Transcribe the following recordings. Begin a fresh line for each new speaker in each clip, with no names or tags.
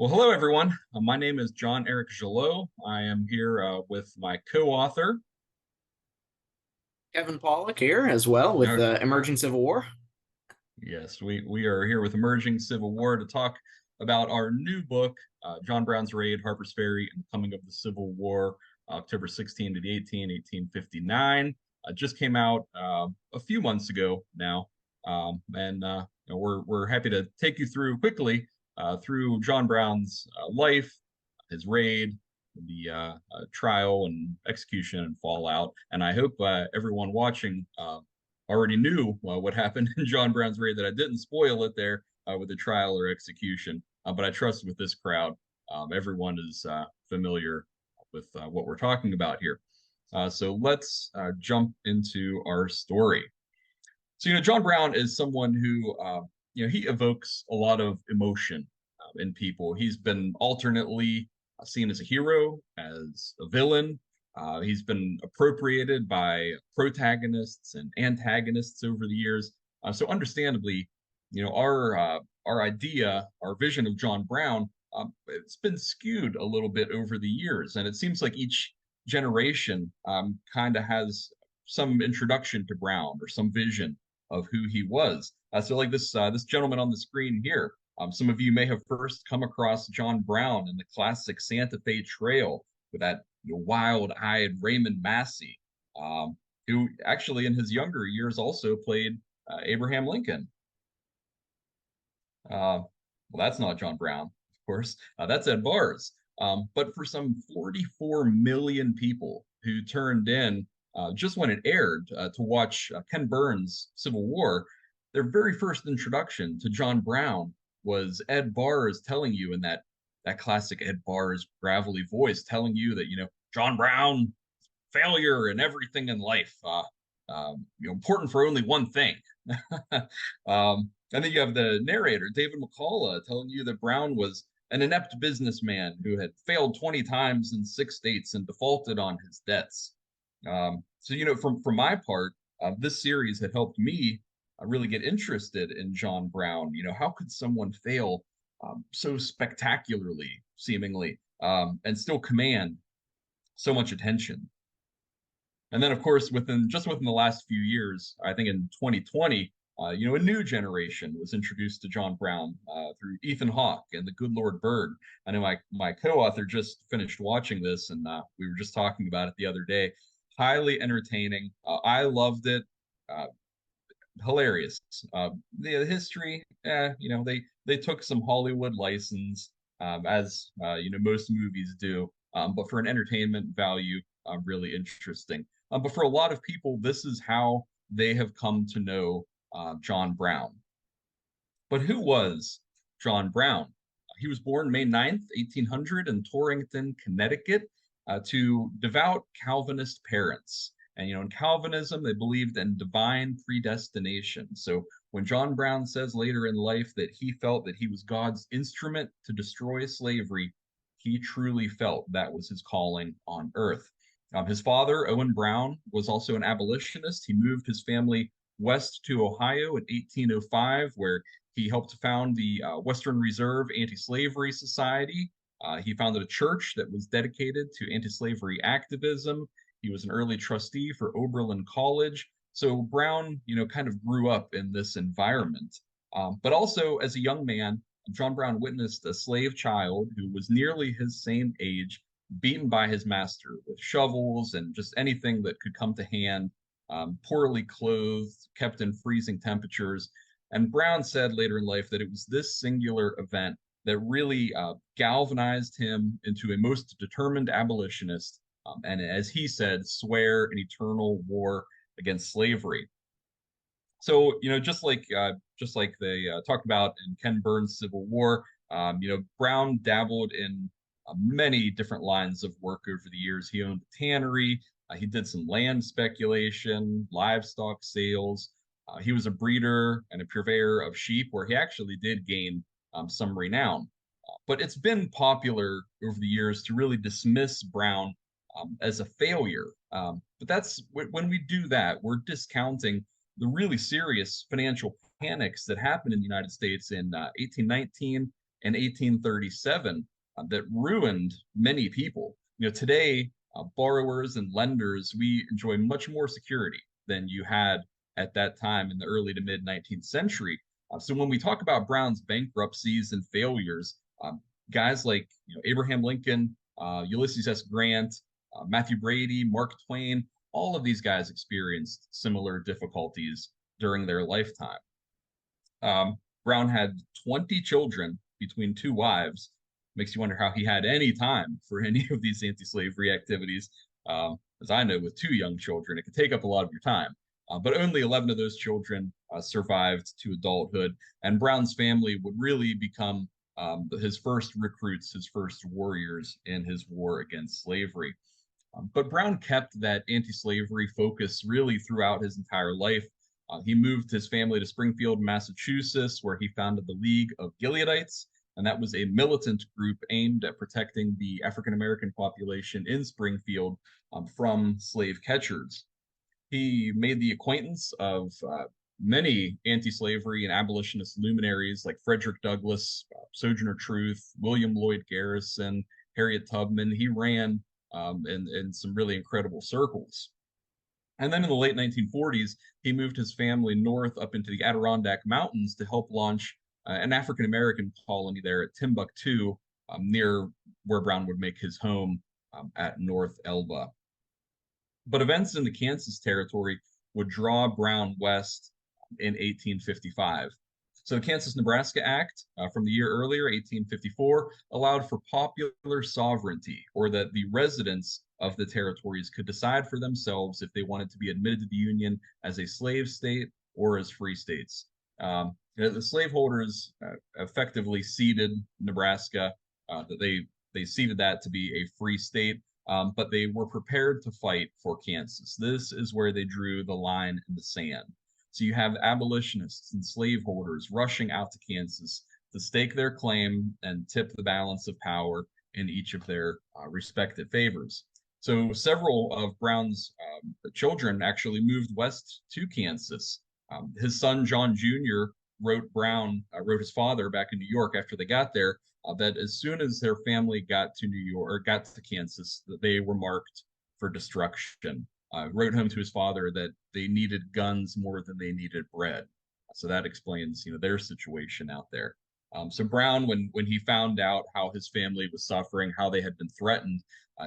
Well, hello, everyone. My name is John Eric Gilot. I am here with my co-author.
Kevin Pawlak here as well with
Uh,
Emerging Civil War.
yes, we are here with Emerging Civil War to talk about our new book, John Brown's Raid, Harper's Ferry, and the Coming of the Civil War, October 16 to the 1859. Just came out a few months ago now, and we're happy to take you through quickly through John Brown's life, his raid, the trial and execution and fallout. And I hope everyone watching already knew what happened in John Brown's raid, that I didn't spoil it there with the trial or execution. But I trust with this crowd, everyone is familiar with what we're talking about here. So let's jump into our story. So, John Brown is someone who, he evokes a lot of emotion in people. He's been alternately seen as a hero, as a villain. He's been appropriated by protagonists and antagonists over the years. So, understandably, our idea, our vision of John Brown, it's been skewed a little bit over the years, and it seems like each generation kind of has some introduction to Brown or some vision of who he was. So, like this gentleman on the screen here, some of you may have first come across John Brown in the classic Santa Fe Trail with that wild-eyed Raymond Massey, who actually in his younger years also played Abraham Lincoln. Well, that's not John Brown, of course. That's Ed Bars. But for some 44 million people who turned in just when it aired to watch Ken Burns' Civil War, their very first introduction to John Brown was Ed Bars telling you in that classic Ed Bars gravelly voice, telling you that John Brown, failure and everything in life, important for only one thing. And then you have the narrator, David McCullough, telling you that Brown was an inept businessman who had failed 20 times in 6 states and defaulted on his debts. So, from my part, this series had helped me really get interested in John Brown. How could someone fail so spectacularly, seemingly, and still command so much attention? And then, of course, within the last few years, I think in 2020, a new generation was introduced to John Brown through Ethan Hawke and the Good Lord Bird. I know my co-author just finished watching this, and we were just talking about it the other day. Highly entertaining. I loved it. Uh, Hilarious. The history, they took some Hollywood license, as most movies do, but for an entertainment value, really interesting. But for a lot of people, this is how they have come to know John Brown. But who was John Brown? He was born May 9th, 1800, in Torrington, Connecticut, to devout Calvinist parents. And, in Calvinism, they believed in divine predestination. So when John Brown says later in life that he felt that he was God's instrument to destroy slavery, he truly felt that was his calling on earth. His father, Owen Brown, was also an abolitionist. He moved his family west to Ohio in 1805, where he helped found the Western Reserve Anti-Slavery Society. He founded a church that was dedicated to anti-slavery activism. He was an early trustee for Oberlin College. So Brown, kind of grew up in this environment. But also, as a young man, John Brown witnessed a slave child who was nearly his same age beaten by his master with shovels and just anything that could come to hand, poorly clothed, kept in freezing temperatures. And Brown said later in life that it was this singular event that really galvanized him into a most determined abolitionist, and as he said, swear an eternal war against slavery. So, just like they talked about in Ken Burns' Civil War, Brown dabbled in many different lines of work over the years. He owned a tannery. He did some land speculation, livestock sales. He was a breeder and a purveyor of sheep, where he actually did gain some renown. But it's been popular over the years to really dismiss Brown as a failure. But that's when we do that, we're discounting the really serious financial panics that happened in the United States in 1819 in 1837 that ruined many people. Today, borrowers and lenders, we enjoy much more security than you had at that time in the early to mid 19th century. So when we talk about Brown's bankruptcies and failures, guys like Abraham Lincoln, Ulysses S. Grant, Matthew Brady, Mark Twain, all of these guys experienced similar difficulties during their lifetime. Brown had 20 children between two wives. Makes you wonder how he had any time for any of these anti-slavery activities. As I know, with two young children, it could take up a lot of your time. But only 11 of those children survived to adulthood, and Brown's family would really become his first recruits, his first warriors in his war against slavery. But Brown kept that anti-slavery focus really throughout his entire life. He moved his family to Springfield, Massachusetts, where he founded the League of Gileadites, and that was a militant group aimed at protecting the African American population in Springfield from slave catchers. He made the acquaintance of many anti-slavery and abolitionist luminaries like Frederick Douglass, Sojourner Truth, William Lloyd Garrison, Harriet Tubman. He ran in some really incredible circles. And then in the late 1940s, he moved his family north up into the Adirondack Mountains to help launch an African American colony there at Timbuktu, near where Brown would make his home at North Elba. But events in the Kansas Territory would draw Brown west in 1855. So the Kansas-Nebraska Act from the year earlier, 1854, allowed for popular sovereignty, or that the residents of the territories could decide for themselves if they wanted to be admitted to the Union as a slave state or as free states. The slaveholders effectively ceded Nebraska, that they ceded that to be a free state, but they were prepared to fight for Kansas. This is where they drew the line in the sand. So you have abolitionists and slaveholders rushing out to Kansas to stake their claim and tip the balance of power in each of their respective favors. So several of Brown's children actually moved west to Kansas. His son John Jr. wrote his father back in New York after they got there, that as soon as their family got to New York or got to Kansas, that they were marked for destruction. Wrote home to his father that they needed guns more than they needed bread. So that explains, their situation out there. So Brown, when he found out how his family was suffering, how they had been threatened,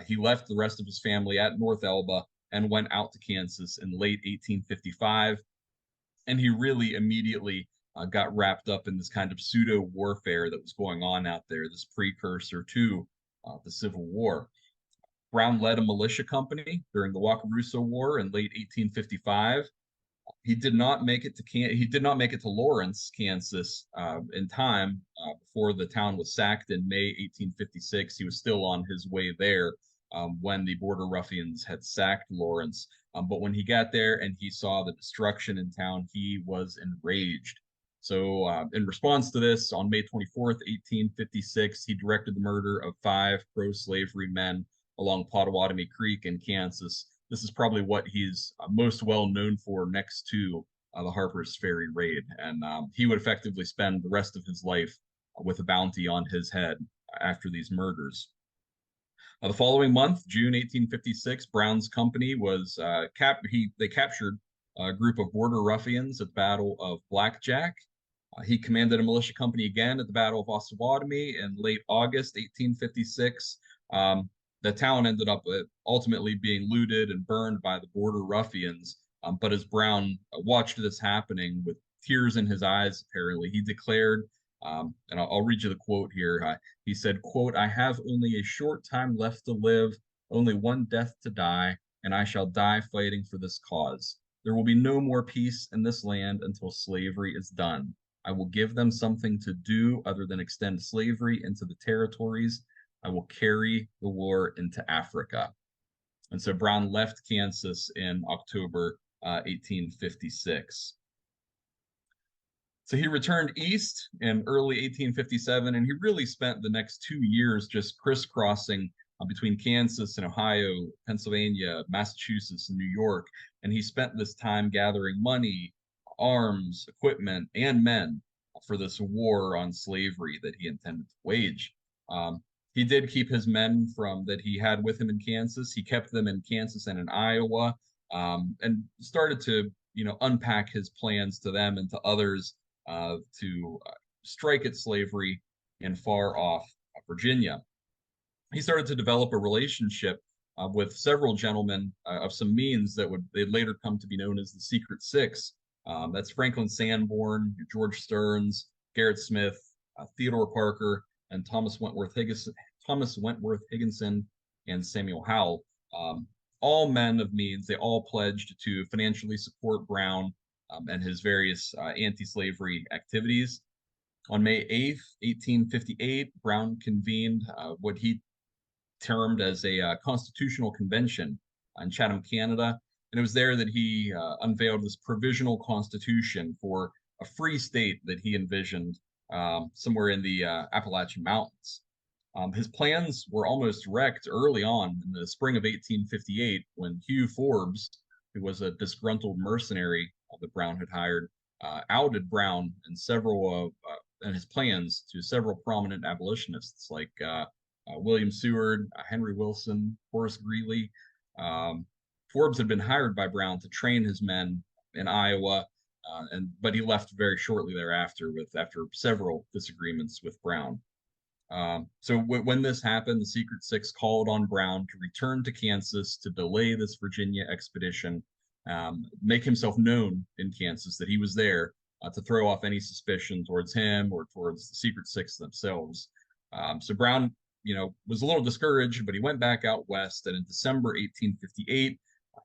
he left the rest of his family at North Elba and went out to Kansas in late 1855. And he really immediately got wrapped up in this kind of pseudo warfare that was going on out there, this precursor to the Civil War. Brown led a militia company during the Wakarusa War in late 1855. He did not make it to Lawrence, Kansas, in time before the town was sacked in May 1856. He was still on his way there when the Border Ruffians had sacked Lawrence. But when he got there and he saw the destruction in town, he was enraged. So, in response to this, on May 24th, 1856, he directed the murder of 5 pro-slavery men along Pottawatomie Creek in Kansas. This is probably what he's most well known for next to the Harper's Ferry raid. And he would effectively spend the rest of his life with a bounty on his head after these murders. The following month, June 1856, Brown's company was they captured a group of border ruffians at the Battle of Blackjack. He commanded a militia company again at the Battle of Osawatomie in late August 1856. The town ended up ultimately being looted and burned by the border ruffians. But as Brown watched this happening with tears in his eyes, apparently, he declared, and I'll read you the quote here. He said, quote, "I have only a short time left to live, only one death to die, and I shall die fighting for this cause. There will be no more peace in this land until slavery is done. I will give them something to do other than extend slavery into the territories. I will carry the war into Africa." And so Brown left Kansas in October 1856. So he returned east in early 1857, and he really spent the next 2 years just crisscrossing between Kansas and Ohio, Pennsylvania, Massachusetts, and New York. And he spent this time gathering money, arms, equipment, and men for this war on slavery that he intended to wage. Um, he did keep his men from that he had with him in Kansas. He kept them in Kansas and in Iowa, and started to unpack his plans to them and to others to strike at slavery in far off Virginia. He started to develop a relationship with several gentlemen of some means that would they later come to be known as the Secret Six. That's Franklin Sanborn, George Stearns, Garrett Smith, Theodore Parker, and Thomas Wentworth Higginson, and Samuel Howell. All men of means. They all pledged to financially support Brown and his various anti-slavery activities. On May 8th, 1858, Brown convened what he termed as a constitutional convention in Chatham, Canada. And it was there that he unveiled this provisional constitution for a free state that he envisioned somewhere in the Appalachian Mountains. His plans were almost wrecked early on in the spring of 1858 when Hugh Forbes, who was a disgruntled mercenary that Brown had hired, outed Brown and several and his plans to several prominent abolitionists like William Seward, Henry Wilson, Horace Greeley. Forbes had been hired by Brown to train his men in Iowa, but he left very shortly thereafter after several disagreements with Brown. So when this happened, the Secret Six called on Brown to return to Kansas to delay this Virginia expedition, make himself known in Kansas that he was there to throw off any suspicion towards him or towards the Secret Six themselves. So Brown, was a little discouraged, but he went back out west, and in December 1858,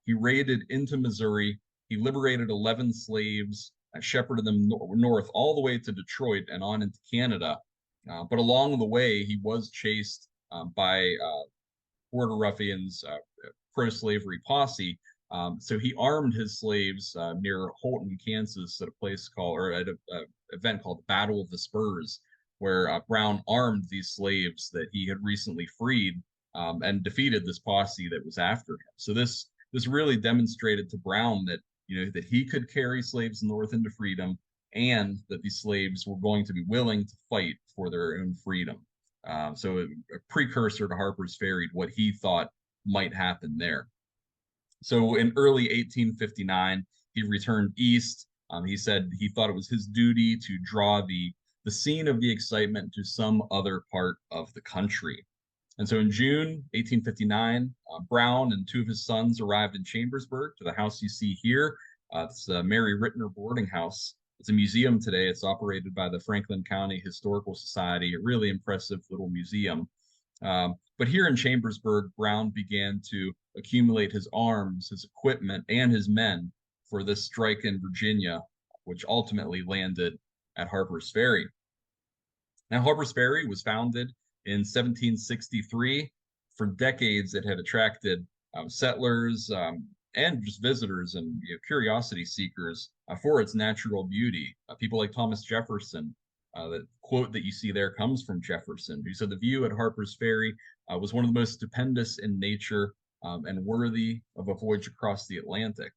he raided into Missouri. He liberated 11 slaves, shepherded them north all the way to Detroit and on into Canada. But along the way, he was chased by border ruffians, pro-slavery posse. So he armed his slaves near Holton, Kansas, at a place called, or at an event called the Battle of the Spurs, where Brown armed these slaves that he had recently freed and defeated this posse that was after him. So this really demonstrated to Brown that that he could carry slaves north into freedom, and that these slaves were going to be willing to fight for their own freedom. So a precursor to Harper's Ferry, what he thought might happen there. So in early 1859, he returned east. He said he thought it was his duty to draw the scene of the excitement to some other part of the country. And so in June 1859, Brown and two of his sons arrived in Chambersburg to the house you see here. It's the Mary Rittner boarding house. It's a museum today. It's operated by the Franklin County Historical Society, a really impressive little museum. But here in Chambersburg, Brown began to accumulate his arms, his equipment, and his men for this strike in Virginia, which ultimately landed at Harper's Ferry. Now, Harper's Ferry was founded in 1763. For decades, it had attracted settlers and just visitors and curiosity seekers for its natural beauty. People like Thomas Jefferson. The quote that you see there comes from Jefferson, who said the view at Harper's Ferry was one of the most stupendous in nature and worthy of a voyage across the Atlantic.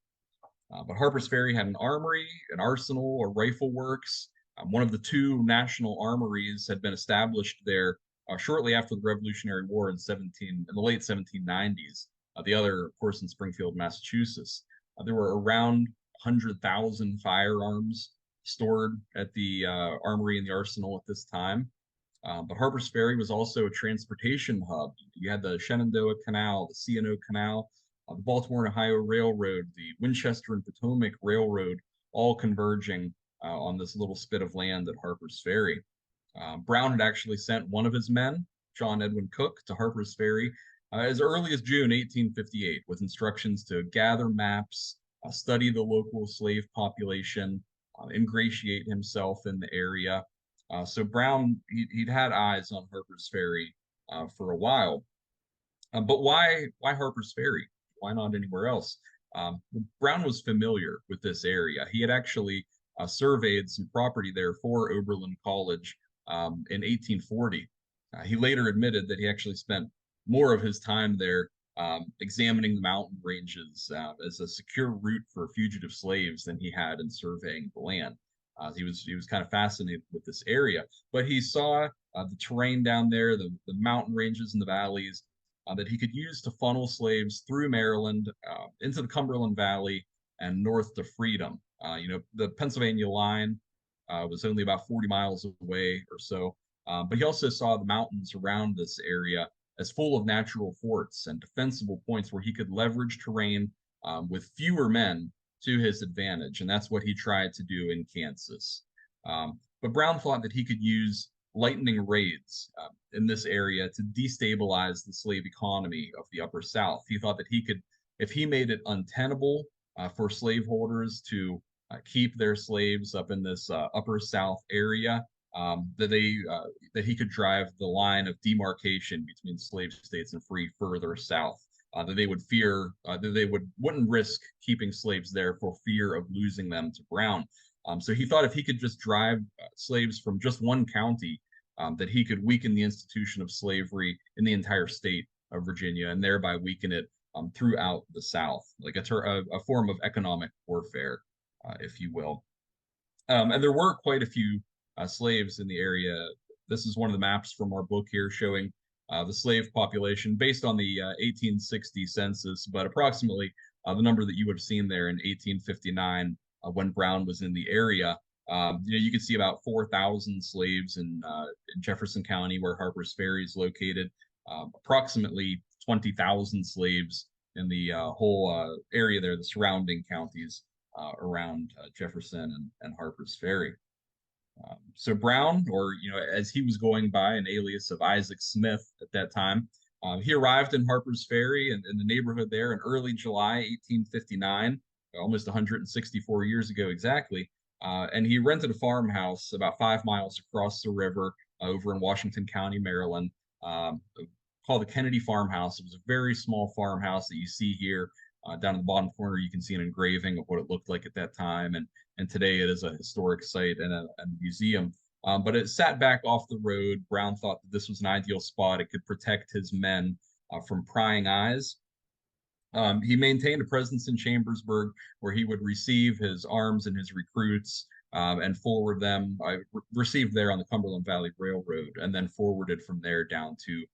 But Harper's Ferry had an armory, an arsenal, a rifle works. One of the two national armories had been established there shortly after the Revolutionary War in the late 1790s. The other, of course, in Springfield, Massachusetts. There were around 100,000 firearms stored at the armory and the arsenal at this time. But Harper's Ferry was also a transportation hub. You had the Shenandoah Canal, the C&O Canal, the Baltimore and Ohio Railroad, the Winchester and Potomac Railroad, all converging on this little spit of land at Harper's Ferry. Brown had actually sent one of his men, John Edwin Cook, to Harper's Ferry as early as June 1858 with instructions to gather maps, study the local slave population, ingratiate himself in the area. So Brown, he'd had eyes on Harper's Ferry for a while. But why Harper's Ferry? Why not anywhere else? Brown was familiar with this area. He had actually surveyed some property there for Oberlin College in 1840. He later admitted that he actually spent more of his time there examining the mountain ranges as a secure route for fugitive slaves than he had in surveying the land. He was kind of fascinated with this area, but he saw the terrain down there, the mountain ranges and the valleys that he could use to funnel slaves through Maryland into the Cumberland Valley and north to freedom. The Pennsylvania line was only about 40 miles away or so, but he also saw the mountains around this area as full of natural forts and defensible points where he could leverage terrain with fewer men to his advantage. And that's what he tried to do in Kansas. But Brown thought that he could use lightning raids in this area to destabilize the slave economy of the Upper South. He thought that he could, if he made it untenable for slaveholders to keep their slaves up in this Upper South area, that he could drive the line of demarcation between slave states and free further south. That they would fear that they wouldn't risk keeping slaves there for fear of losing them to Brown. So he thought if he could just drive slaves from just one county, that he could weaken the institution of slavery in the entire state of Virginia and thereby weaken it throughout the South, like a form of economic warfare, if you will. And there were quite a few slaves in the area. This is one of the maps from our book here showing the slave population based on the 1860 census, but approximately the number that you would have seen there in 1859 when Brown was in the area. You can see about 4,000 slaves in Jefferson County, where Harper's Ferry is located. Approximately 20,000 slaves in the whole area there, the surrounding counties around Jefferson and Harper's Ferry. So Brown, or as he was going by, an alias of Isaac Smith at that time, he arrived in Harper's Ferry and in the neighborhood there in early July 1859, almost 164 years ago exactly. And he rented a farmhouse about 5 miles across the river over in Washington County, Maryland, called the Kennedy Farmhouse. It was a very small farmhouse that you see here. Down in the bottom corner, you can see an engraving of what it looked like at that time. And today it is a historic site and a museum. But it sat back off the road. Brown thought that this was an ideal spot. It could protect his men from prying eyes. He maintained a presence in Chambersburg where he would receive his arms and his recruits and forward them, received there on the Cumberland Valley Railroad, and then forwarded from there down to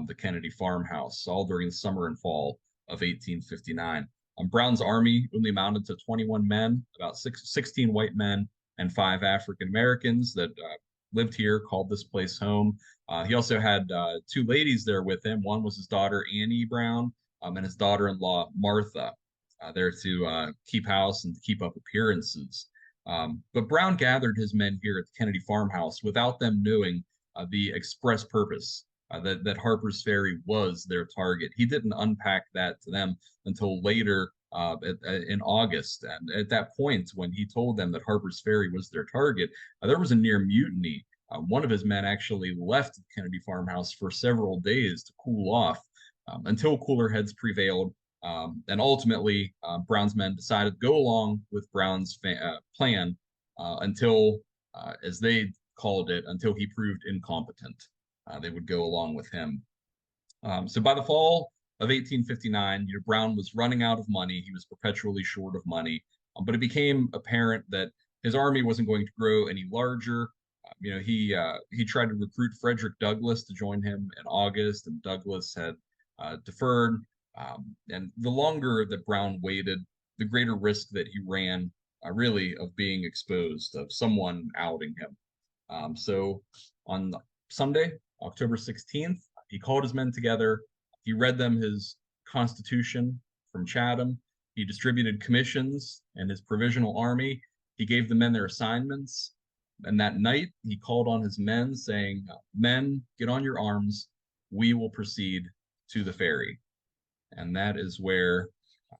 the Kennedy Farmhouse, all during the summer and fall of 1859. Brown's army only amounted to 21 men, about 16 white men and 5 African Americans that lived here, called this place home. He also had 2 ladies there with him. One was his daughter, Annie Brown, and his daughter-in-law, Martha, there to keep house and to keep up appearances. But Brown gathered his men here at the Kennedy Farmhouse without them knowing the express purpose that Harper's Ferry was their target. He didn't unpack that to them until later in August. And at that point, when he told them that Harper's Ferry was their target, there was a near mutiny. One of his men actually left the Kennedy Farmhouse for several days to cool off until cooler heads prevailed. And ultimately, Brown's men decided to go along with Brown's plan until, as they called it, until he proved incompetent. They would go along with him. So by the fall of 1859, Brown was running out of money. He was perpetually short of money. But it became apparent that his army wasn't going to grow any larger. He tried to recruit Frederick Douglass to join him in August, and Douglass had deferred. And the longer that Brown waited, the greater risk that he ran, really, of being exposed, of someone outing him. So on Sunday, October 16th, he called his men together. He read them his Constitution from Chatham. He distributed commissions and his provisional army. He gave the men their assignments. And that night, he called on his men, saying, "Men, get on your arms. We will proceed to the ferry." And that is where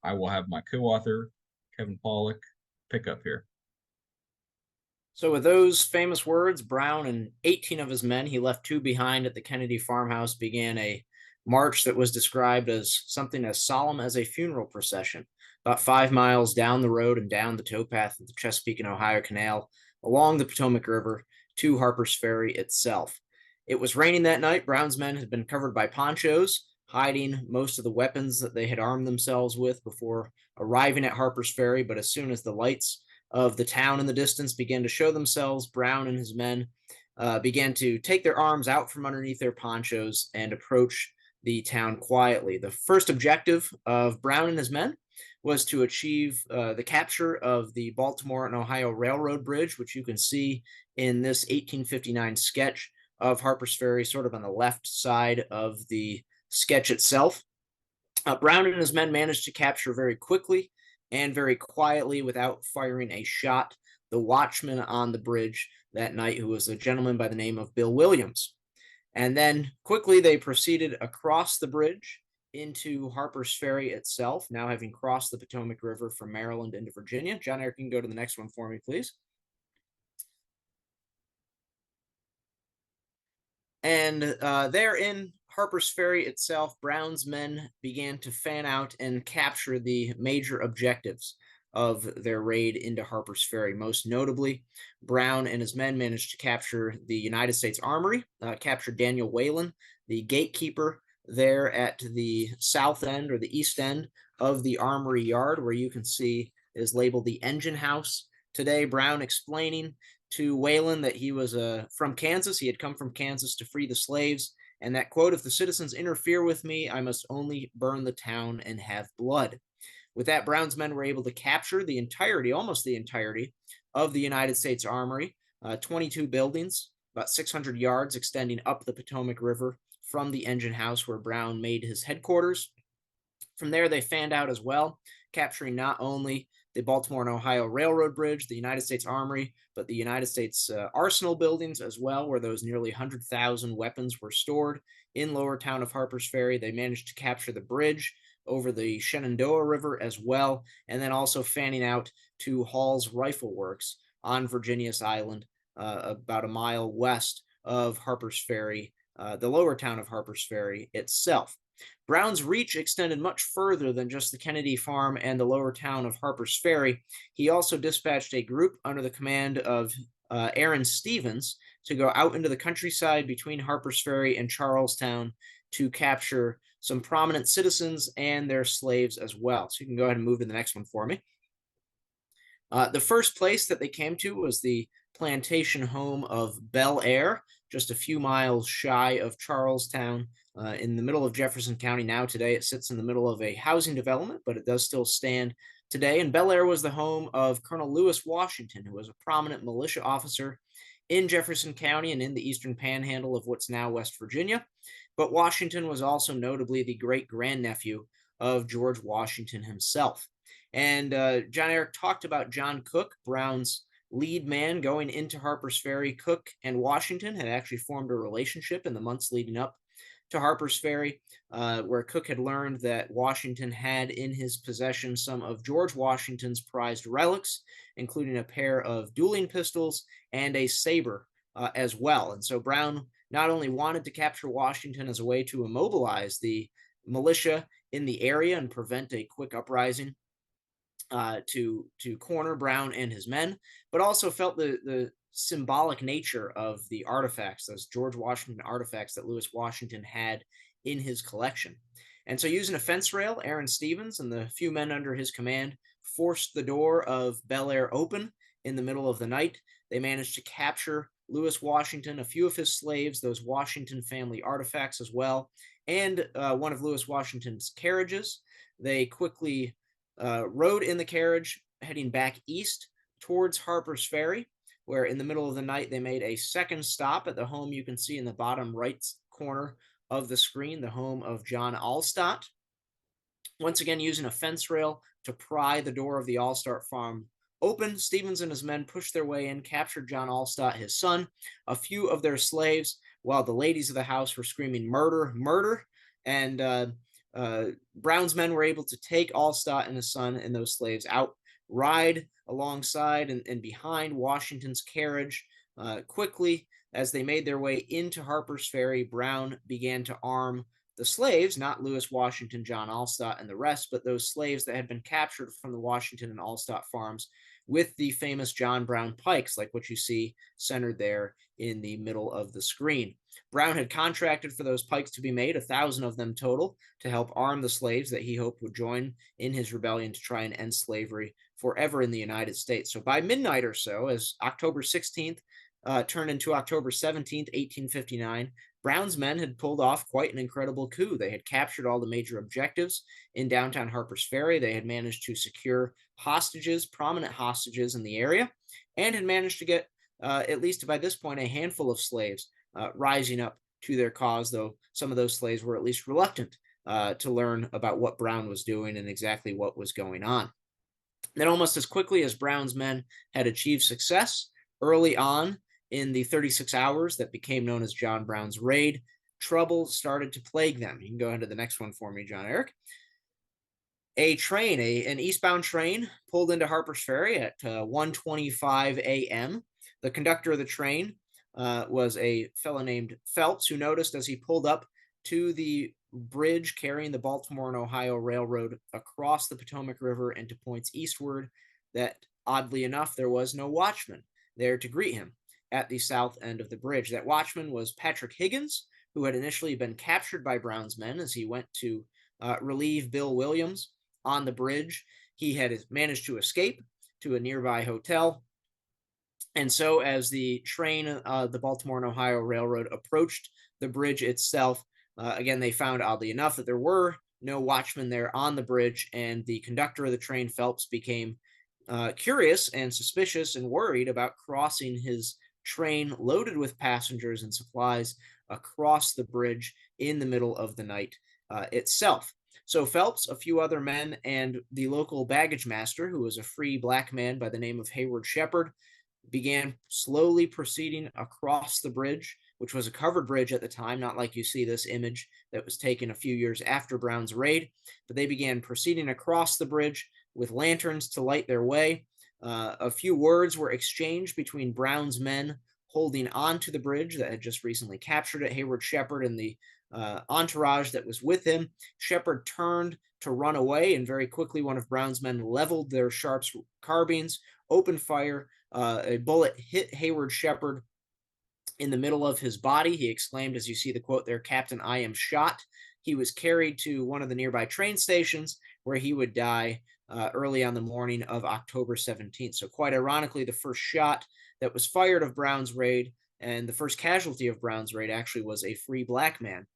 I will have my co-author, Kevin Pawlak, pick up here.
So with those famous words, Brown and 18 of his men, he left 2 behind at the Kennedy Farmhouse, began a march that was described as something as solemn as a funeral procession, about 5 miles down the road and down the towpath of the Chesapeake and Ohio Canal, along the Potomac River to Harper's Ferry itself. It was raining that night. Brown's men had been covered by ponchos, hiding most of the weapons that they had armed themselves with before arriving at Harper's Ferry. But as soon as the lights of the town in the distance began to show themselves, Brown and his men began to take their arms out from underneath their ponchos and approach the town quietly. The first objective of Brown and his men was to achieve the capture of the Baltimore and Ohio Railroad Bridge, which you can see in this 1859 sketch of Harper's Ferry, sort of on the left side of the sketch itself. Brown and his men managed to capture very quickly and very quietly without firing a shot the watchman on the bridge that night, who was a gentleman by the name of Bill Williams. And then quickly they proceeded across the bridge into Harper's Ferry itself, now having crossed the Potomac River from Maryland into Virginia. John Eric, you can go to the next one for me, please. And there in Harper's Ferry itself, Brown's men began to fan out and capture the major objectives of their raid into Harper's Ferry. Most notably, Brown and his men managed to capture the United States Armory, captured Daniel Whalen, the gatekeeper there at the south end or the east end of the Armory Yard, where you can see is labeled the engine house. Today, Brown explaining to Whalen that he was from Kansas. He had come from Kansas to free the slaves, and that, quote, "If the citizens interfere with me, I must only burn the town and have blood." With that, Brown's men were able to capture the entirety, almost the entirety, of the United States Armory, 22 buildings, about 600 yards extending up the Potomac River from the engine house where Brown made his headquarters. From there, they fanned out as well, capturing not only the Baltimore and Ohio Railroad Bridge, the United States Armory, but the United States Arsenal buildings as well, where those nearly 100,000 weapons were stored in lower town of Harper's Ferry. They managed to capture the bridge over the Shenandoah River as well, and then also fanning out to Hall's Rifle Works on Virginius Island, about a mile west of Harper's Ferry, the lower town of Harper's Ferry itself. Brown's reach extended much further than just the Kennedy Farm and the lower town of Harper's Ferry. He also dispatched a group under the command of Aaron Stevens to go out into the countryside between Harper's Ferry and Charlestown to capture some prominent citizens and their slaves as well. So you can go ahead and move to the next one for me. The first place that they came to was the plantation home of Bel Air, just a few miles shy of Charlestown, in the middle of Jefferson County. Now today it sits in the middle of a housing development, but it does still stand today. And Bel Air was the home of Colonel Lewis Washington, who was a prominent militia officer in Jefferson County and in the eastern panhandle of what's now West Virginia. But Washington was also notably the great-grandnephew of George Washington himself. And John Eric talked about John Cook, Brown's lead man going into Harper's Ferry. Cook and Washington had actually formed a relationship in the months leading up to Harper's Ferry, where Cook had learned that Washington had in his possession some of George Washington's prized relics, including a pair of dueling pistols and a saber as well. And so Brown not only wanted to capture Washington as a way to immobilize the militia in the area and prevent a quick uprising, to corner Brown and his men, but also felt the symbolic nature of the artifacts, those George Washington artifacts that Lewis Washington had in his collection. And so using a fence rail, Aaron Stevens and the few men under his command forced the door of Bel Air open in the middle of the night. They managed to capture Lewis Washington, a few of his slaves, those Washington family artifacts as well, and one of Lewis Washington's carriages. They quickly rode in the carriage, heading back east towards Harper's Ferry, where in the middle of the night they made a second stop at the home you can see in the bottom right corner of the screen, the home of John Allstott. Once again, using a fence rail to pry the door of the Allstott farm open, Stevens and his men pushed their way in, captured John Allstott, his son, a few of their slaves, while the ladies of the house were screaming "murder, murder," and Brown's men were able to take Allstott and his son and those slaves out, ride alongside and behind Washington's carriage. Quickly, as they made their way into Harper's Ferry, Brown began to arm the slaves, not Lewis Washington, John Allstott, and the rest, but those slaves that had been captured from the Washington and Allstott farms, with the famous John Brown pikes, like what you see centered there in the middle of the screen. Brown had contracted for those pikes to be made, 1,000 of them total, to help arm the slaves that he hoped would join in his rebellion to try and end slavery forever in the United States. So by midnight or so, as October 16th turned into October 17th, 1859, Brown's men had pulled off quite an incredible coup. They had captured all the major objectives in downtown Harper's Ferry. They had managed to secure hostages, prominent hostages in the area, and had managed to get, at least by this point, a handful of slaves rising up to their cause, though some of those slaves were at least reluctant to learn about what Brown was doing and exactly what was going on. Then, almost as quickly as Brown's men had achieved success early on in the 36 hours that became known as John Brown's raid, trouble started to plague them. You can go into the next one for me, John Eric. A train, an eastbound train, pulled into Harper's Ferry at 1:25 a.m. The conductor of the train was a fellow named Phelps, who noticed as he pulled up to the bridge carrying the Baltimore and Ohio Railroad across the Potomac River and to points eastward that, oddly enough, there was no watchman there to greet him at the south end of the bridge. That watchman was Patrick Higgins, who had initially been captured by Brown's men as he went to relieve Bill Williams on the bridge. He had managed to escape to a nearby hotel. And so, as the train, the Baltimore and Ohio Railroad, approached the bridge itself, again, they found, oddly enough, that there were no watchmen there on the bridge, and the conductor of the train, Phelps, became curious and suspicious and worried about crossing his train loaded with passengers and supplies across the bridge in the middle of the night itself. So Phelps, a few other men, and the local baggage master, who was a free black man by the name of Hayward Shepherd, began slowly proceeding across the bridge, which was a covered bridge at the time, not like you see this image that was taken a few years after Brown's raid, but they began proceeding across the bridge with lanterns to light their way. A few words were exchanged between Brown's men holding on to the bridge that had just recently captured it, Hayward Shepherd and the entourage that was with him. Shepherd turned to run away, and very quickly one of Brown's men leveled their Sharps carbines, opened fire. A bullet hit Hayward Shepherd in the middle of his body. He exclaimed, as you see the quote there, "Captain, I am shot." He was carried to one of the nearby train stations where he would die early on the morning of October 17th. So quite ironically, the first shot that was fired of Brown's raid and the first casualty of Brown's raid actually was a free black man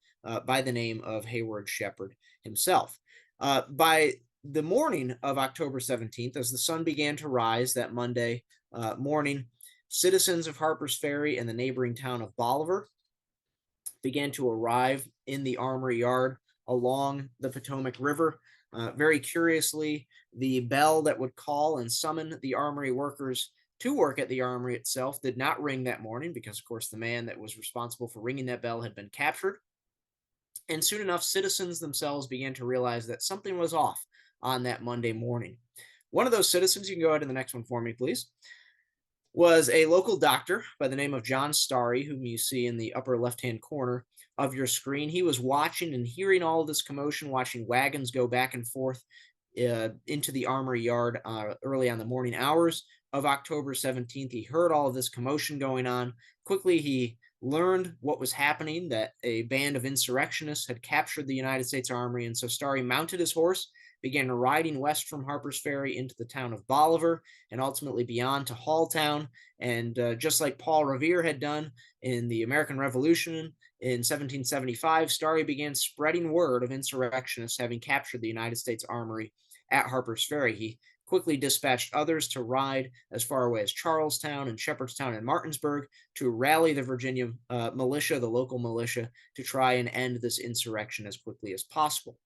by the name of Hayward Shepherd himself. By the morning of October 17th, as the sun began to rise that Monday morning, citizens of Harper's Ferry and the neighboring town of Bolivar began to arrive in the Armory Yard along the Potomac River. Very curiously, the bell that would call and summon the Armory workers to work at the Armory itself did not ring that morning because, of course, the man that was responsible for ringing that bell had been captured. And soon enough, citizens themselves began to realize that something was off on that Monday morning. One of those citizens, you can go ahead to the next one for me, please, was a local doctor by the name of John Starry, whom you see in the upper left-hand corner of your screen. He was watching and hearing all of this commotion, watching wagons go back and forth into the Armory Yard early on the morning hours of October 17th. He heard all of this commotion going on. Quickly, he learned what was happening, that a band of insurrectionists had captured the United States Armory, and so Starry mounted his horse, began riding west from Harper's Ferry into the town of Bolivar, and ultimately beyond to Halltown. And just like Paul Revere had done in the American Revolution in 1775, Starry began spreading word of insurrectionists having captured the United States Armory at Harper's Ferry. He quickly dispatched others to ride as far away as Charlestown and Shepherdstown and Martinsburg to rally the Virginia militia, the local militia, to try and end this insurrection as quickly as possible.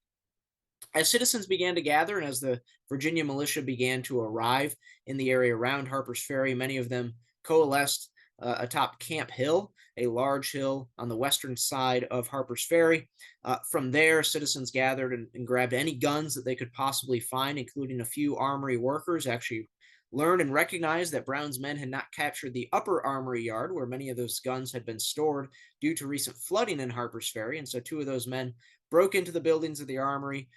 As citizens began to gather and as the Virginia militia began to arrive in the area around Harper's Ferry, many of them coalesced atop Camp Hill, a large hill on the western side of Harper's Ferry. From there, citizens gathered and grabbed any guns that they could possibly find, including a few Armory workers. Actually learned and recognized that Brown's men had not captured the upper Armory Yard, where many of those guns had been stored due to recent flooding in Harper's Ferry. And so two of those men broke into the buildings of the Armory,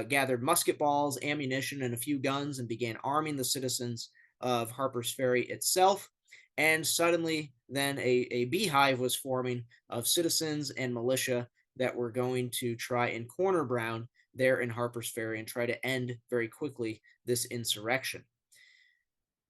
gathered musket balls, ammunition, and a few guns, and began arming the citizens of Harper's Ferry itself. And suddenly, then a beehive was forming of citizens and militia that were going to try and corner Brown there in Harper's Ferry and try to end very quickly this insurrection.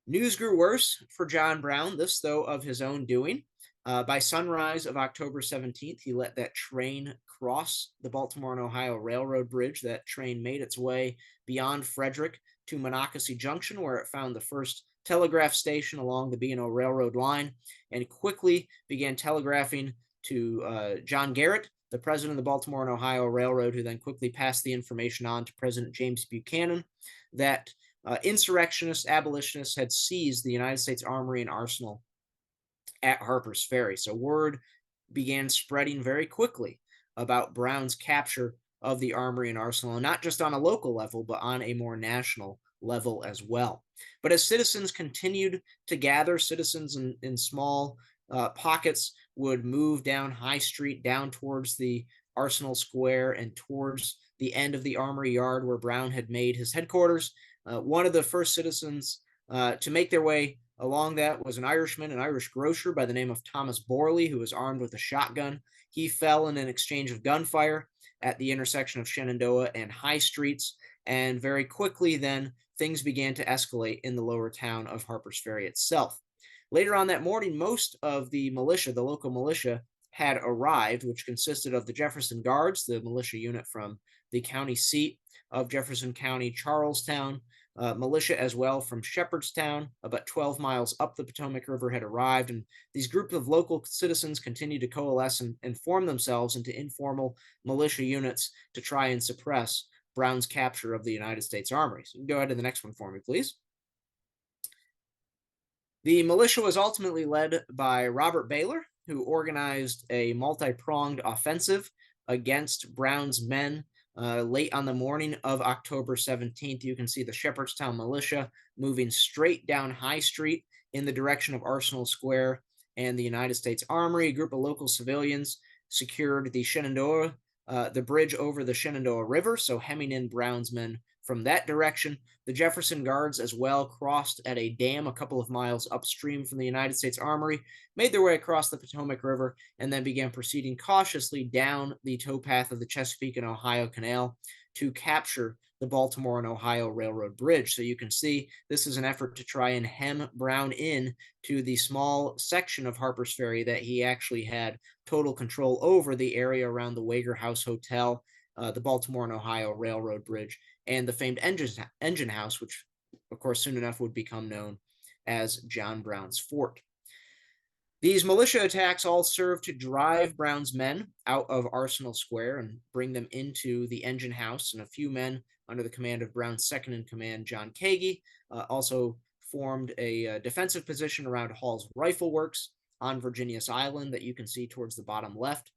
News grew worse for John Brown, this though of his own doing. By sunrise of October 17th, he let that train cross the Baltimore and Ohio Railroad Bridge. That train made its way beyond Frederick to Monocacy Junction, where it found the first telegraph station along the B&O Railroad line, and quickly began telegraphing to John Garrett, the president of the Baltimore and Ohio Railroad, who then quickly passed the information on to President James Buchanan that insurrectionists, abolitionists had seized the United States Armory and Arsenal at Harper's Ferry. So word began spreading very quickly about Brown's capture of the Armory and Arsenal, and not just on a local level, but on a more national level as well. But as citizens continued to gather, citizens in small pockets would move down High Street, down towards the Arsenal Square, and towards the end of the Armory Yard where Brown had made his headquarters. One of the first citizens to make their way along that was an Irishman, an Irish grocer by the name of Thomas Borley, who was armed with a shotgun. He fell in an exchange of gunfire at the intersection of Shenandoah and High Streets, and very quickly then things began to escalate in the lower town of Harper's Ferry itself. Later on that morning, most of the militia, the local militia, had arrived, which consisted of the Jefferson Guards, the militia unit from the county seat of Jefferson County, Charlestown. Militia as well from Shepherdstown, about 12 miles up the Potomac River, had arrived, and these groups of local citizens continued to coalesce and form themselves into informal militia units to try and suppress Brown's capture of the United States Armory. So you can go ahead to the next one for me, please. The militia was ultimately led by Robert Baylor, who organized a multi-pronged offensive against Brown's men. Late on the morning of October 17th, you can see the Shepherdstown militia moving straight down High Street in the direction of Arsenal Square and the United States Armory. A group of local civilians secured the Shenandoah, the bridge over the Shenandoah River, so hemming in Brown's men from that direction. The Jefferson Guards as well crossed at a dam a couple of miles upstream from the United States Armory, made their way across the Potomac River, and then began proceeding cautiously down the towpath of the Chesapeake and Ohio Canal to capture the Baltimore and Ohio Railroad Bridge. So you can see this is an effort to try and hem Brown in to the small section of Harper's Ferry that he actually had total control over, the area around the Wager House Hotel, the Baltimore and Ohio Railroad Bridge, and the famed engine house, which, of course, soon enough would become known as John Brown's Fort. These militia attacks all served to drive Brown's men out of Arsenal Square and bring them into the engine house, and a few men under the command of Brown's second-in-command, John Kagi, also formed a defensive position around Hall's Rifle Works on Virginius Island that you can see towards the bottom left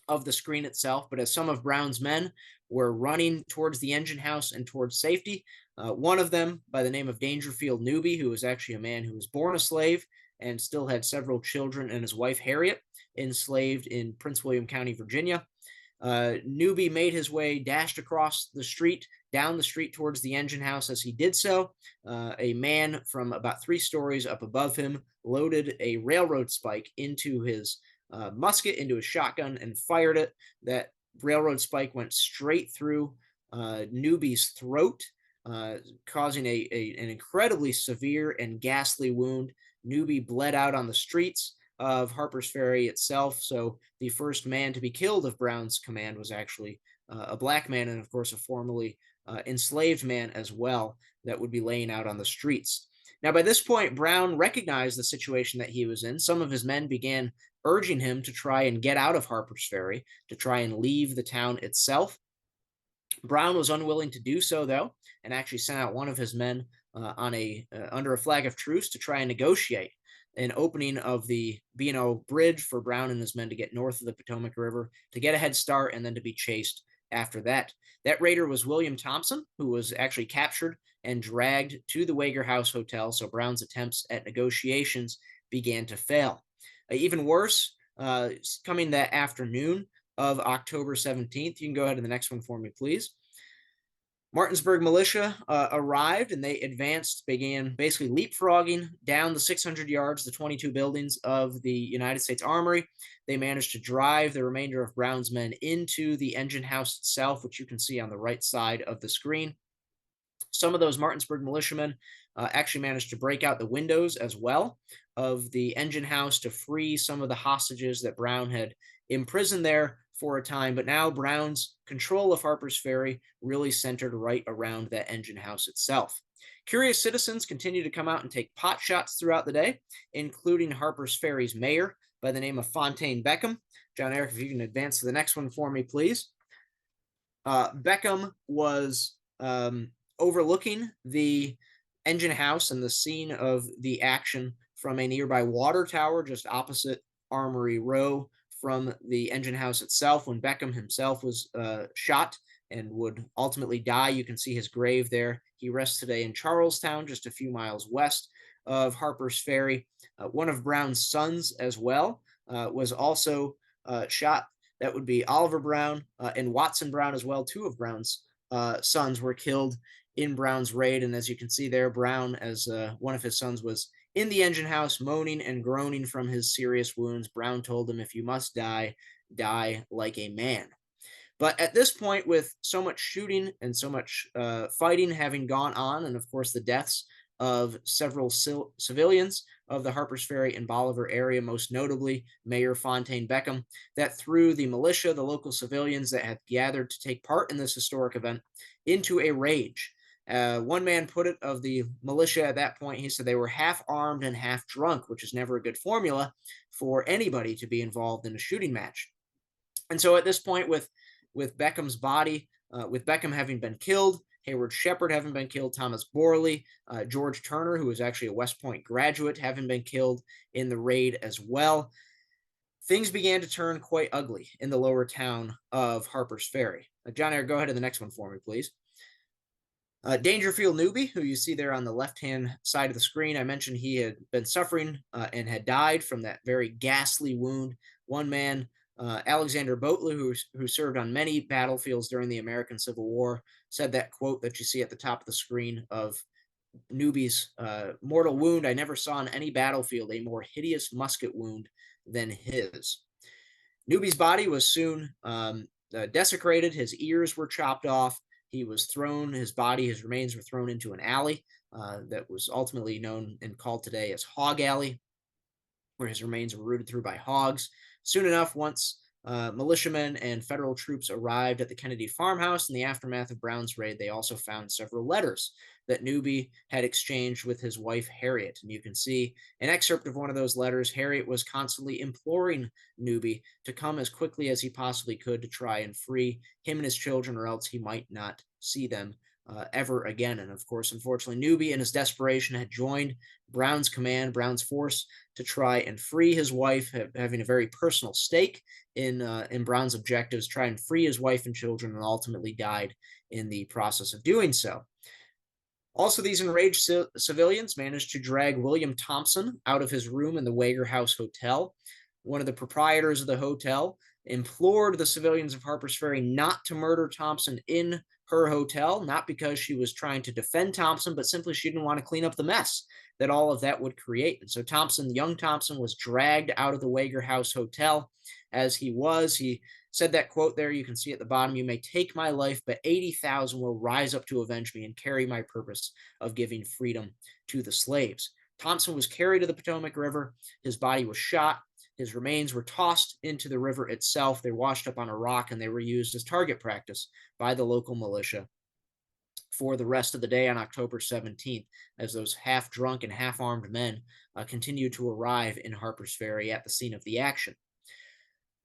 of the screen itself. But as some of Brown's men were running towards the engine house and towards safety, one of them, by the name of Dangerfield Newby, who was actually a man who was born a slave and still had several children, and his wife Harriet, enslaved in Prince William County, Virginia. Newby made his way, dashed across the street, down the street towards the engine house. As he did so, a man from about 3 stories up above him loaded a railroad spike into his musket, into his shotgun, and fired it. That railroad spike went straight through Newby's throat, causing an incredibly severe and ghastly wound. Newby bled out on the streets of Harper's Ferry itself. So the first man to be killed of Brown's command was actually a black man, and of course a formerly enslaved man as well, that would be laying out on the streets. Now, by this point, Brown recognized the situation that he was in. Some of his men began urging him to try and get out of Harper's Ferry, to try and leave the town itself. Brown was unwilling to do so, though, and actually sent out one of his men under a flag of truce to try and negotiate an opening of the B&O Bridge for Brown and his men to get north of the Potomac River, to get a head start, and then to be chased after that. That raider was William Thompson, who was actually captured and dragged to the Wager House Hotel, so Brown's attempts at negotiations began to fail. Even worse, coming that afternoon of October 17th, you can go ahead to the next one for me, please. Martinsburg militia arrived, and they advanced, began basically leapfrogging down the 600 yards, the 22 buildings of the United States Armory. They managed to drive the remainder of Brown's men into the engine house itself, which you can see on the right side of the screen. Some of those Martinsburg militiamen actually managed to break out the windows as well of the engine house to free some of the hostages that Brown had imprisoned there for a time. But now Brown's control of Harper's Ferry really centered right around that engine house itself. Curious citizens continue to come out and take pot shots throughout the day, including Harper's Ferry's mayor by the name of Fontaine Beckham. John Eric, if you can advance to the next one for me, please. Beckham was overlooking the engine house and the scene of the action from a nearby water tower just opposite Armory Row from the engine house itself. When Beckham himself was shot and would ultimately die, you can see his grave there. He rests today in Charlestown, just a few miles west of Harper's Ferry. One of Brown's sons as well was also shot. That would be Oliver Brown and Watson Brown as well. Two of Brown's sons were killed in Brown's raid. And as you can see there, Brown, as one of his sons, was in the engine house, moaning and groaning from his serious wounds. Brown told him, "If you must die, die like a man." But at this point, with so much shooting and so much fighting having gone on, and of course the deaths of several civilians of the Harpers Ferry and Bolivar area, most notably Mayor Fontaine Beckham, that threw the militia, the local civilians that had gathered to take part in this historic event, into a rage. One man put it of the militia at that point, he said they were half armed and half drunk, which is never a good formula for anybody to be involved in a shooting match. And so at this point, with Beckham's body, with Beckham having been killed, Hayward Shepard having been killed, Thomas Borley, George Turner, who was actually a West Point graduate, having been killed in the raid as well, things began to turn quite ugly in the lower town of Harper's Ferry. John Ayer, go ahead to the next one for me, please. Dangerfield Newby, who you see there on the left-hand side of the screen, I mentioned he had been suffering and had died from that very ghastly wound. One man, Alexander Boatley, who served on many battlefields during the American Civil War, said that quote that you see at the top of the screen of Newby's mortal wound: "I never saw on any battlefield a more hideous musket wound than his." Newby's body was soon desecrated. His ears were chopped off. He was thrown, his remains were thrown into an alley that was ultimately known and called today as Hog Alley, where his remains were rooted through by hogs. Soon enough, once militiamen and federal troops arrived at the Kennedy Farmhouse in the aftermath of Brown's raid, they also found several letters that Newby had exchanged with his wife, Harriet. And you can see an excerpt of one of those letters. Harriet was constantly imploring Newby to come as quickly as he possibly could to try and free him and his children, or else he might not see them ever again. And of course, unfortunately, Newby in his desperation had joined Brown's command, Brown's force, to try and free his wife, having a very personal stake in Brown's objectives, try and free his wife and children, and ultimately died in the process of doing so. Also, these enraged civilians managed to drag William Thompson out of his room in the Wager House Hotel. One of the proprietors of the hotel implored the civilians of Harper's Ferry not to murder Thompson in her hotel, not because she was trying to defend Thompson, but simply she didn't want to clean up the mess that all of that would create. And so young Thompson, was dragged out of the Wager House Hotel. As he said that quote there, you can see at the bottom: "You may take my life, but 80,000 will rise up to avenge me and carry my purpose of giving freedom to the slaves." Thompson was carried to the Potomac River. His body was shot. His remains were tossed into the river itself. They washed up on a rock, and they were used as target practice by the local militia for the rest of the day on October 17th, as those half-drunk and half-armed men continued to arrive in Harper's Ferry at the scene of the action.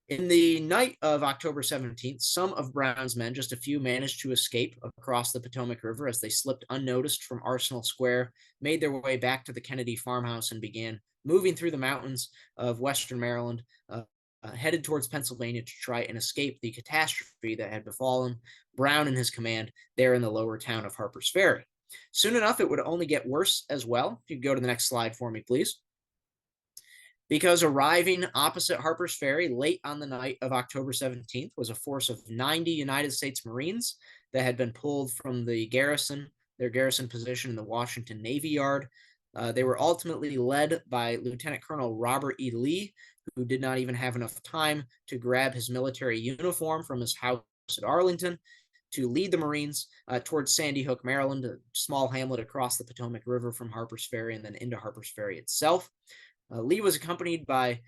In the night of October 17th, some of Brown's men, just a few, managed to escape across the Potomac River as they slipped unnoticed from Arsenal Square, made their way back to the Kennedy Farmhouse, and began moving through the mountains of western Maryland, headed towards Pennsylvania to try and escape the catastrophe that had befallen Brown and his command there in the lower town of Harper's Ferry. Soon enough, it would only get worse as well. If you go to the next slide for me, please. Because arriving opposite Harper's Ferry late on the night of October 17th was a force of 90 United States Marines that had been pulled from their garrison position in the Washington Navy Yard. They were ultimately led by Lieutenant Colonel Robert E. Lee, who did not even have enough time to grab his military uniform from his house at Arlington to lead the Marines towards Sandy Hook, Maryland, a small hamlet across the Potomac River from Harper's Ferry and then into Harper's Ferry itself. Lee was accompanied by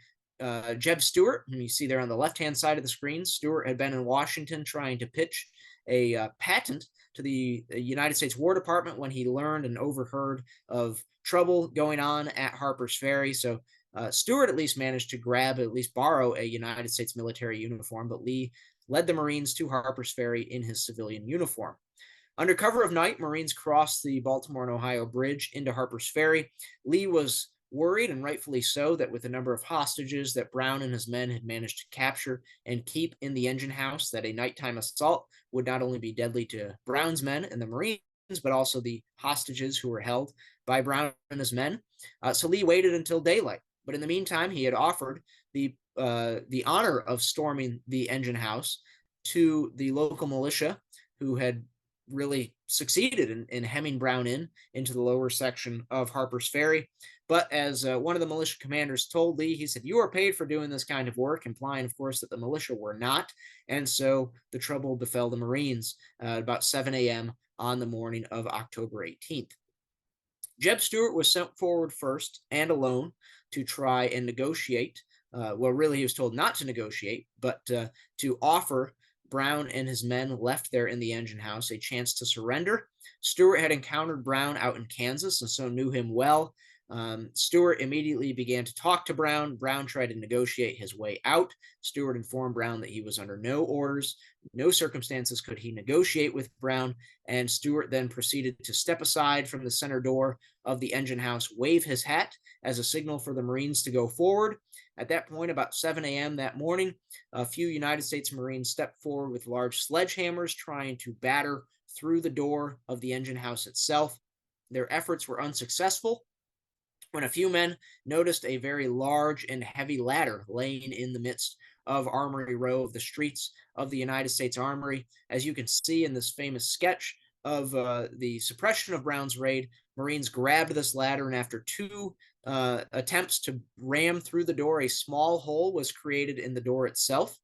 Jeb Stuart, whom you see there on the left-hand side of the screen. Stuart had been in Washington trying to pitch a patent to the United States War Department when he learned and overheard of trouble going on at Harper's Ferry. So Stuart at least managed to at least borrow a United States military uniform, but Lee led the Marines to Harper's Ferry in his civilian uniform. Under cover of night, Marines crossed the Baltimore and Ohio Bridge into Harper's Ferry. Lee was worried, and rightfully so, that with the number of hostages that Brown and his men had managed to capture and keep in the engine house, that a nighttime assault would not only be deadly to Brown's men and the Marines, but also the hostages who were held by Brown and his men. So Lee waited until daylight. But in the meantime, he had offered the honor of storming the engine house to the local militia, who had really succeeded in hemming Brown into the lower section of Harper's Ferry. But as one of the militia commanders told Lee, he said, "You are paid for doing this kind of work," implying, of course, that the militia were not. And so the trouble befell the Marines about 7 a.m. on the morning of October 18th. Jeb Stuart was sent forward first and alone to try and negotiate. Well, really, he was told not to negotiate, but to offer Brown and his men left there in the engine house a chance to surrender. Stuart had encountered Brown out in Kansas and so knew him well. Stuart immediately began to talk to Brown. Brown tried to negotiate his way out. Stuart informed Brown that he was under no orders, no circumstances could he negotiate with Brown, and Stuart then proceeded to step aside from the center door of the engine house, wave his hat as a signal for the Marines to go forward. At that point, about 7 a.m. that morning, a few United States Marines stepped forward with large sledgehammers trying to batter through the door of the engine house itself. Their efforts were unsuccessful when a few men noticed a very large and heavy ladder laying in the midst of Armory Row, of the streets of the United States Armory. As you can see in this famous sketch of the suppression of Brown's raid, Marines grabbed this ladder, and after two attempts to ram through the door, a small hole was created in the door itself.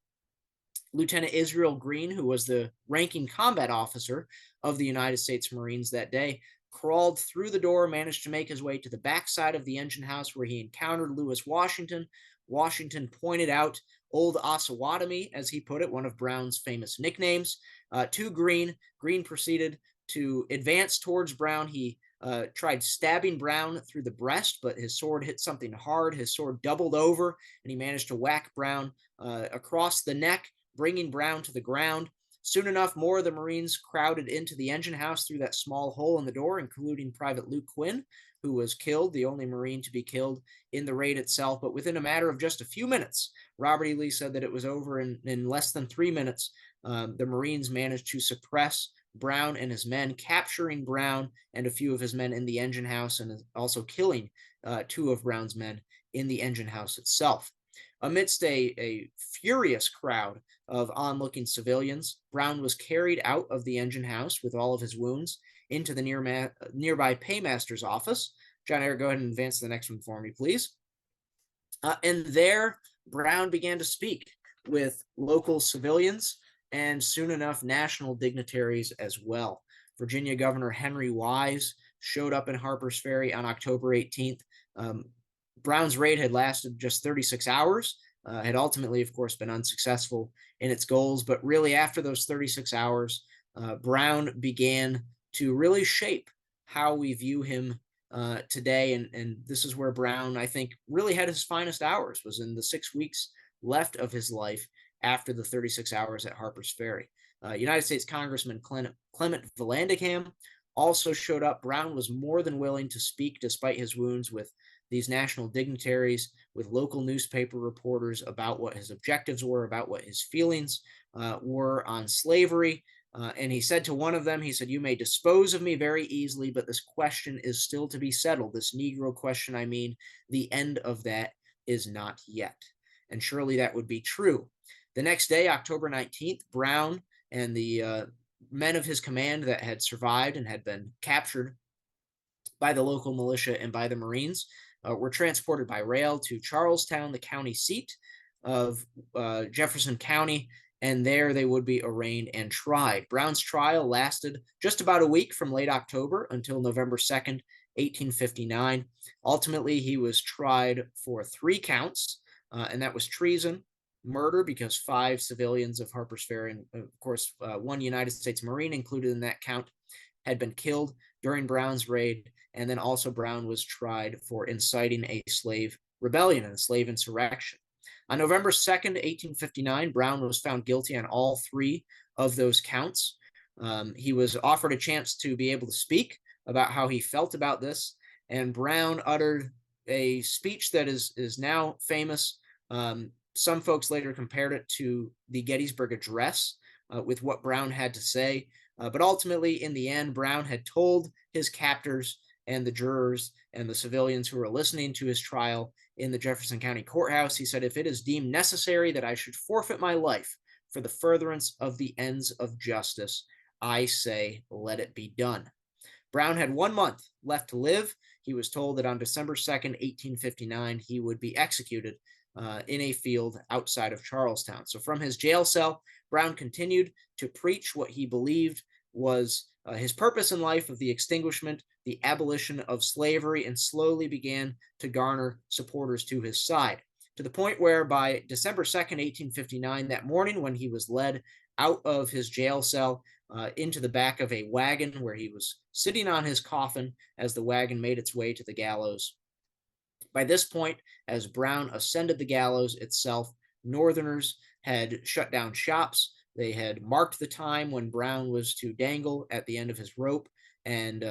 Lieutenant Israel Green, who was the ranking combat officer of the United States Marines that day, crawled through the door, managed to make his way to the backside of the engine house, where he encountered Lewis Washington. Washington pointed out Old Osawatomie, as he put it, one of Brown's famous nicknames, to Green. Green proceeded to advance towards Brown. He tried stabbing Brown through the breast, but his sword hit something hard. His sword doubled over, and he managed to whack Brown across the neck, bringing Brown to the ground. Soon enough, more of the Marines crowded into the engine house through that small hole in the door, including Private Luke Quinn, who was killed, the only Marine to be killed in the raid itself. But within a matter of just a few minutes, Robert E. Lee said that it was over in less than 3 minutes. The Marines managed to suppress Brown and his men, capturing Brown and a few of his men in the engine house, and also killing 2 of Brown's men in the engine house itself. Amidst a furious crowd of onlooking civilians, Brown was carried out of the engine house with all of his wounds into the nearby paymaster's office. John Eric, go ahead and advance to the next one for me, please. And there, Brown began to speak with local civilians and soon enough national dignitaries as well. Virginia Governor Henry Wise showed up in Harper's Ferry on October 18th. Brown's raid had lasted just 36 hours, had ultimately, of course, been unsuccessful in its goals. But really, after those 36 hours, Brown began to really shape how we view him today. And this is where Brown, I think, really had his finest hours, was in the 6 weeks left of his life after the 36 hours at Harper's Ferry. United States Congressman Clement Vallandigham also showed up. Brown was more than willing to speak, despite his wounds, with these national dignitaries, with local newspaper reporters, about what his objectives were, about what his feelings were on slavery. And he said to one of them, he said, "You may dispose of me very easily, but this question is still to be settled. This Negro question, I mean, the end of that is not yet." And surely that would be true. The next day, October 19th, Brown and the men of his command that had survived and had been captured by the local militia and by the Marines were transported by rail to Charlestown, the county seat of Jefferson County. and there they would be arraigned and tried. Brown's trial lasted just about a week from late October until November 2nd, 1859. Ultimately, he was tried for 3 counts, and that was treason, murder, because 5 civilians of Harper's Ferry, and of course, 1 United States Marine included in that count, had been killed during Brown's raid. And then also Brown was tried for inciting a slave rebellion and a slave insurrection. On November 2nd, 1859, Brown was found guilty on all 3 of those counts. He was offered a chance to be able to speak about how he felt about this, and Brown uttered a speech that is now famous. Some folks later compared it to the Gettysburg Address with what Brown had to say. But ultimately, in the end, Brown had told his captors and the jurors and the civilians who were listening to his trial in the Jefferson County Courthouse, he said, "If it is deemed necessary that I should forfeit my life for the furtherance of the ends of justice, I say, let it be done." Brown had 1 month left to live. He was told that on December 2nd, 1859, he would be executed in a field outside of Charlestown. So from his jail cell, Brown continued to preach what he believed was his purpose in life of the extinguishment, the abolition of slavery, and slowly began to garner supporters to his side, to the point where by December 2nd, 1859, that morning when he was led out of his jail cell into the back of a wagon where he was sitting on his coffin as the wagon made its way to the gallows. By this point, as Brown ascended the gallows itself, Northerners had shut down shops. They had marked the time when Brown was to dangle at the end of his rope and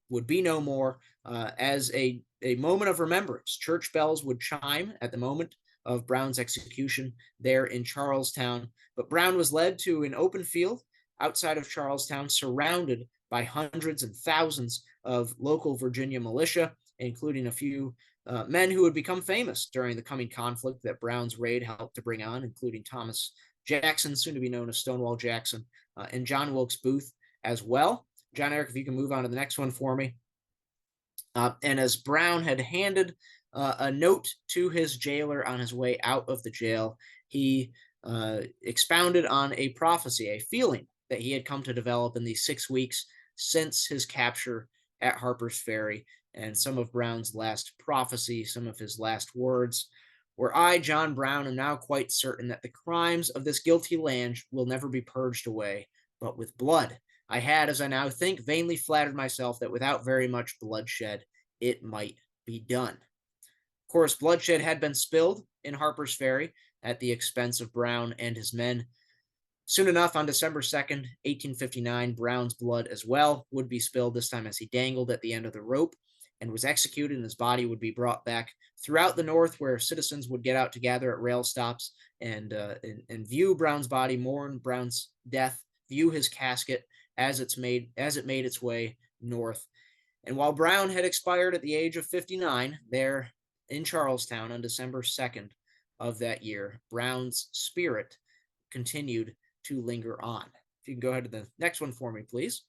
would be no more as a moment of remembrance. Church bells would chime at the moment of Brown's execution there in Charlestown. But Brown was led to an open field outside of Charlestown, surrounded by hundreds and thousands of local Virginia militia, including a few men who would become famous during the coming conflict that Brown's raid helped to bring on, including Thomas Jackson, soon to be known as Stonewall Jackson, and John Wilkes Booth as well. John Eric, if you can move on to the next one for me. And as Brown had handed a note to his jailer on his way out of the jail, he expounded on a prophecy, a feeling that he had come to develop in the 6 weeks since his capture at Harper's Ferry. And some of Brown's last prophecy, some of his last words were, "I, John Brown, am now quite certain that the crimes of this guilty land will never be purged away, but with blood. I had, as I now think, vainly flattered myself that without very much bloodshed it might be done." Of course, bloodshed had been spilled in Harper's Ferry at the expense of Brown and his men. Soon enough, on December 2nd, 1859, Brown's blood as well would be spilled, this time as he dangled at the end of the rope and was executed, and his body would be brought back throughout the North, where citizens would get out to gather at rail stops and view Brown's body, mourn Brown's death, view his casket as it made its way north. And while Brown had expired at the age of 59 there in Charlestown on December 2nd of that year, Brown's spirit continued to linger on. If you can go ahead to the next one for me, please.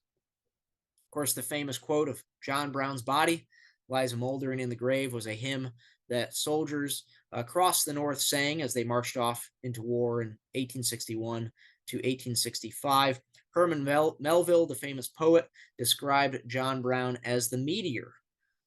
Of course, the famous quote of "John Brown's body lies moldering in the grave" was a hymn that soldiers across the North sang as they marched off into war in 1861 to 1865. Herman Melville, the famous poet, described John Brown as the meteor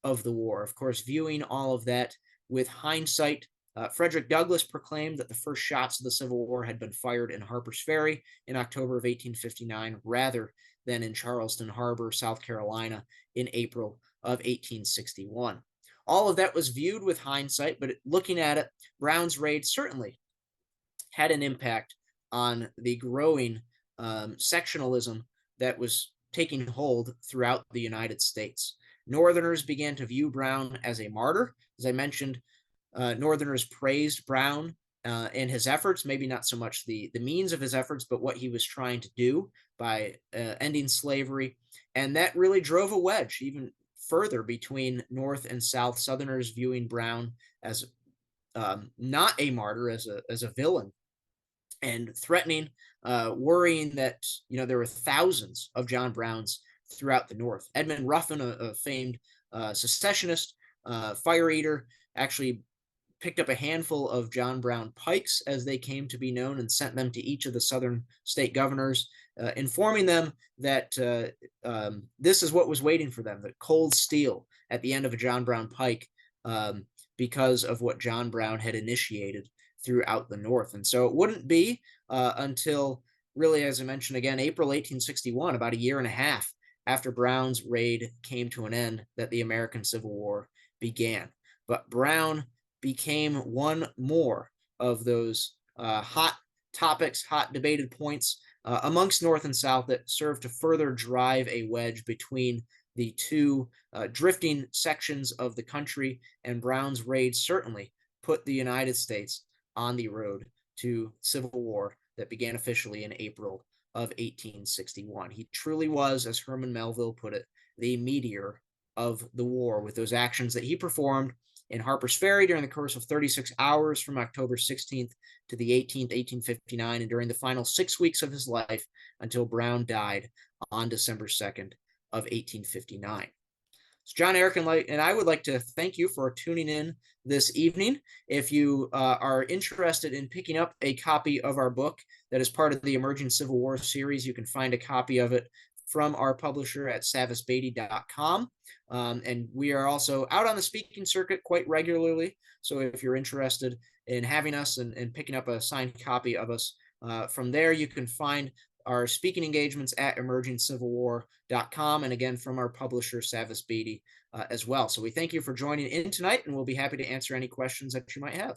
of the war. Of course, viewing all of that with hindsight, Frederick Douglass proclaimed that the first shots of the Civil War had been fired in Harper's Ferry in October of 1859 rather than in Charleston Harbor, South Carolina, in April of 1861. All of that was viewed with hindsight, but looking at it, Brown's raid certainly had an impact on the growing sectionalism that was taking hold throughout the United States. Northerners began to view Brown as a martyr. As I mentioned, Northerners praised Brown and his efforts, maybe not so much the means of his efforts, but what he was trying to do by ending slavery. And that really drove a wedge even further between North and South. Southerners viewing Brown as not a martyr, as a villain, and threatening, worrying that there were thousands of John Browns throughout the North. Edmund Ruffin, a famed secessionist, fire eater, actually picked up a handful of John Brown pikes, as they came to be known, and sent them to each of the southern state governors, informing them that this is what was waiting for them, the cold steel at the end of a John Brown pike, because of what John Brown had initiated throughout the North. And so it wouldn't be until, really, as I mentioned again, April 1861, about a year and a half after Brown's raid came to an end, that the American Civil War began. But Brown became one more of those hot topics, hot debated points amongst North and South that served to further drive a wedge between the two drifting sections of the country. And Brown's raid certainly put the United States on the road to civil war that began officially in April of 1861. He truly was, as Herman Melville put it, the meteor of the war, with those actions that he performed in Harper's Ferry during the course of 36 hours from October 16th to the 18th, 1859, and during the final 6 weeks of his life until Brown died on December 2nd of 1859. So John, Eric, and I would like to thank you for tuning in this evening. If you are interested in picking up a copy of our book that is part of the Emerging Civil War series, you can find a copy of it from our publisher at savisbeatty.com. And we are also out on the speaking circuit quite regularly. So if you're interested in having us and picking up a signed copy of us, from there you can find our speaking engagements at emergingcivilwar.com, and again from our publisher Savis Beatty as well. So we thank you for joining in tonight, and we'll be happy to answer any questions that you might have.